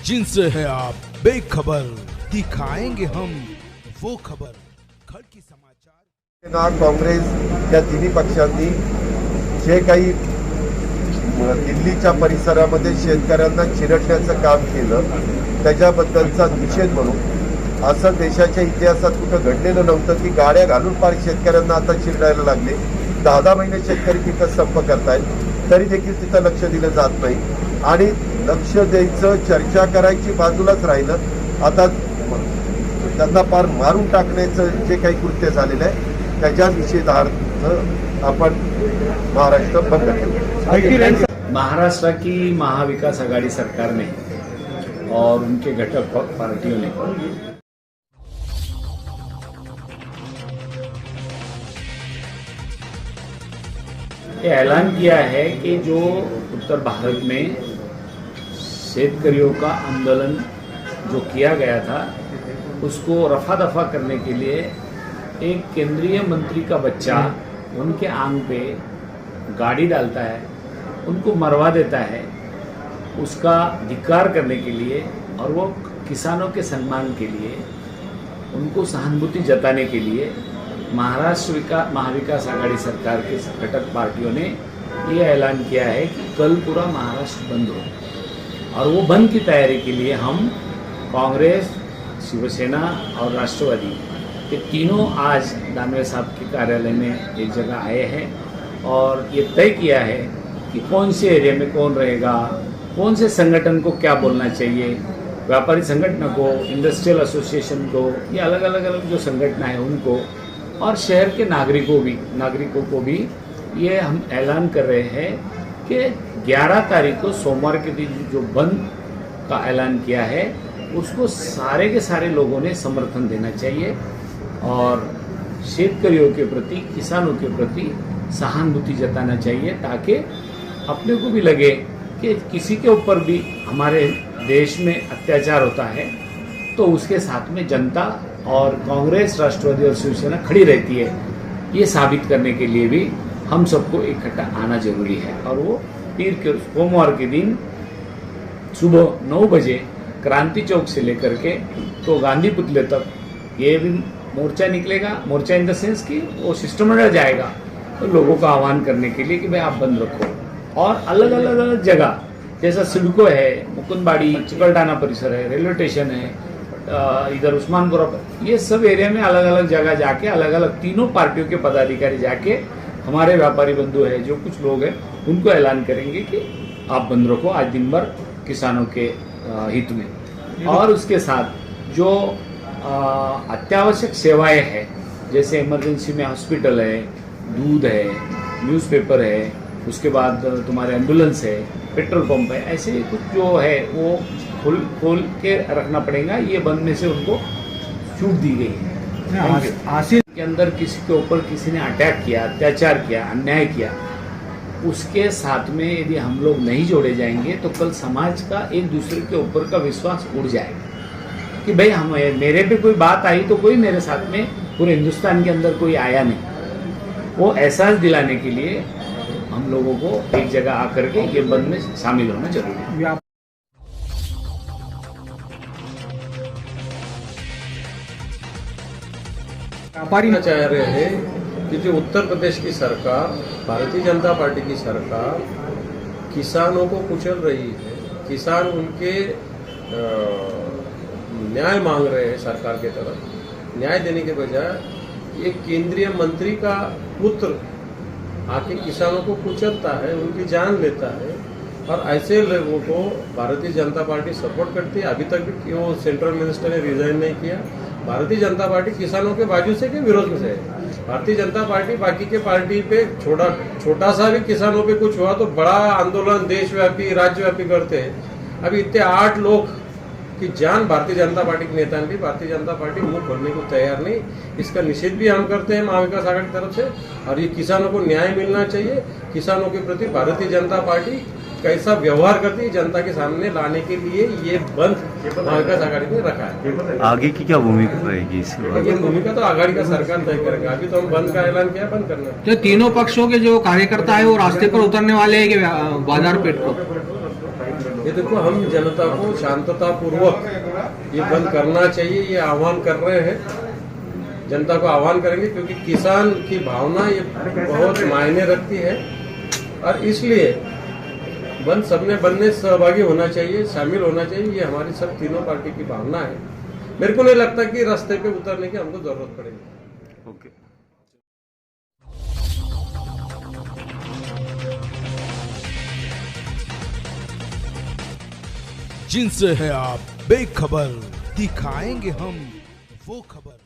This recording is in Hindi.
जिनसे है आप बेखबर, दिखाएंगे हम वो खबर। खड़की समाचार। काँग्रेस या तिन्ही पक्षांनी जे काही दिल्लीच्या परिसरामध्ये शेतकऱ्यांना चिरडण्याचं काम केलं त्याच्याबद्दलचा निषेध म्हणून असं देशाच्या इतिहासात कुठं घडलेलं नव्हतं की गाड्या घालून पार शेतकऱ्यांना आता चिरडायला लागले। 10 महिने शेतकरी तिथं संप करतायत तरी देखील तिथं लक्ष दिलं जात नाही आणि लक्ष द्यायचं चर्चा करायची बाजूलाच राहिलं। आता त्यांना पार मारून टाकण्याचं जे काही कृत्य झालेलं आहे त्याच्या निषेधार्थ आपण महाराष्ट्र बंद केलं। महाराष्ट्र की महाविकास आघाड़ी सरकार ने और उनके घटक पार्टियों ने ये ऐलान किया है कि जो उत्तर भारत में शेतकरियों का आंदोलन जो किया गया था उसको रफा दफा करने के लिए एक केंद्रीय मंत्री का बच्चा उनके आंग पे गाड़ी डालता है, उनको मरवा देता है, उसका धिक्कार करने के लिए और वो किसानों के सम्मान के लिए उनको सहानुभूति जताने के लिए महाराष्ट्र महाविकास आघाड़ी सरकार के घटक पार्टियों ने ये ऐलान किया है कि कल पूरा महाराष्ट्र बंद हो। और वो बंद की तैयारी के लिए हम कांग्रेस, शिवसेना और राष्ट्रवादी ये तीनों आज दानवे साहब के कार्यालय में एक जगह आए हैं और ये तय किया है कि कौन से एरिया में कौन रहेगा, कौन से संगठन को क्या बोलना चाहिए, व्यापारी संगठन को, इंडस्ट्रियल एसोसिएशन को, ये अलग अलग जो संगठन है उनको और शहर के नागरिकों को भी ये हम ऐलान कर रहे हैं कि 11 तारीख को सोमवार के दिन जो बंद का ऐलान किया है उसको सारे के सारे लोगों ने समर्थन देना चाहिए और शेतकरियों के प्रति, किसानों के प्रति सहानुभूति जताना चाहिए ताकि अपने को भी लगे कि किसी के ऊपर भी हमारे देश में अत्याचार होता है तो उसके साथ में जनता और कांग्रेस, राष्ट्रवादी और शिवसेना खड़ी रहती है। ये साबित करने के लिए भी हम सबको इकट्ठा आना जरूरी है और वो सोमवार के दिन सुबह 9 बजे क्रांति चौक से लेकर के तो गांधी पुतले तक ये भी मोर्चा निकलेगा। मोर्चा इन द सेंस कि वो शिष्टमंडल जाएगा तो लोगों का आह्वान करने के लिए कि भाई आप बंद रखो और अलग अलग जगह जैसा सिडको है, मुकुंदबाड़ी, चिकलठाना परिसर है, रेलवे स्टेशन है, इधर उस्मानपुरा, ये सब एरिया में अलग अलग जगह जाके अलग अलग तीनों पार्टियों के पदाधिकारी जाके हमारे व्यापारी बंधु है जो कुछ लोग हैं उनको ऐलान करेंगे कि आप बंद रखो आज दिन भर किसानों के हित में। और उसके साथ जो अत्यावश्यक सेवाएं हैं जैसे इमरजेंसी में हॉस्पिटल है, दूध है, न्यूज़पेपर है, उसके बाद तुम्हारे एम्बुलेंस है, पेट्रोल पंप है, ऐसे कुछ जो है वो खोल के रखना पड़ेगा। ये बंद में से उनको छूट दी गई है। हासिल के अंदर किसी के ऊपर किसी ने अटैक किया, अत्याचार किया, अन्याय किया, उसके साथ में यदि हम लोग नहीं जोड़े जाएंगे तो कल समाज का एक दूसरे के ऊपर का विश्वास उड़ जाएगा कि भाई हम मेरे पे कोई बात आई तो कोई मेरे साथ में पूरे हिंदुस्तान के अंदर कोई आया नहीं। वो एहसास दिलाने के लिए हम लोगों को एक जगह आकर के ये बंद में शामिल होना जरूरी है। व्यापारी चाह रहे हैं कि जो उत्तर प्रदेश की सरकार, भारतीय जनता पार्टी की सरकार किसानों को कुचल रही है, किसान उनके न्याय मांग रहे हैं सरकार के तरफ, न्याय देने के बजाय एक केंद्रीय मंत्री का पुत्र आके किसानों को कुचलता है, उनकी जान लेता है और ऐसे लोगों को भारतीय जनता पार्टी सपोर्ट करती है। अभी तक भी वो सेंट्रल मिनिस्टर ने रिजाइन नहीं किया। भारतीय जनता पार्टी किसानों के बाजू से के विरोध में से है। भारतीय जनता पार्टी बाकी के पार्टी पे छोटा सा भी किसानों पे कुछ हुआ तो बड़ा आंदोलन देशव्यापी, राज्यव्यापी करते हैं। अभी इतने 8 लोग की जान भारतीय जनता पार्टी के नेता ने, भारतीय जनता पार्टी मुंह खोलने को तैयार नहीं। इसका निषेध भी हम करते हैं महाविकास आघाड़ी की तरफ से और ये किसानों को न्याय मिलना चाहिए। किसानों के प्रति भारतीय जनता पार्टी कैसा व्यवहार करती है जनता के सामने लाने के लिए ये बंद महाविकास आघाड़ी ने रखा है। आगे की क्या भूमिका रहेगी इससे? ये भूमिका तो आघाड़ी का सरकार तय करेगा। अभी तो हम बंद का ऐलान किया, बंद करना। तो तीनों पक्षों के जो कार्यकर्ता है वो रास्ते पर उतरने वाले हैं कि बाजार पेट को? ये देखो, हम जनता को शांतता पूर्वक ये बंद करना चाहिए, ये आह्वान कर रहे हैं। जनता को आह्वान करेंगे क्योंकि किसान की भावना ये बहुत मायने रखती है और इसलिए बंद सबने बनने सहभागी होना चाहिए, शामिल होना चाहिए। ये हमारी सब तीनों पार्टी की भावना है। मेरे को नहीं लगता कि रास्ते पे उतरने की हमको जरूरत पड़ेगी। ओके। जिनसे है आप बेखबर, दिखाएंगे हम वो खबर।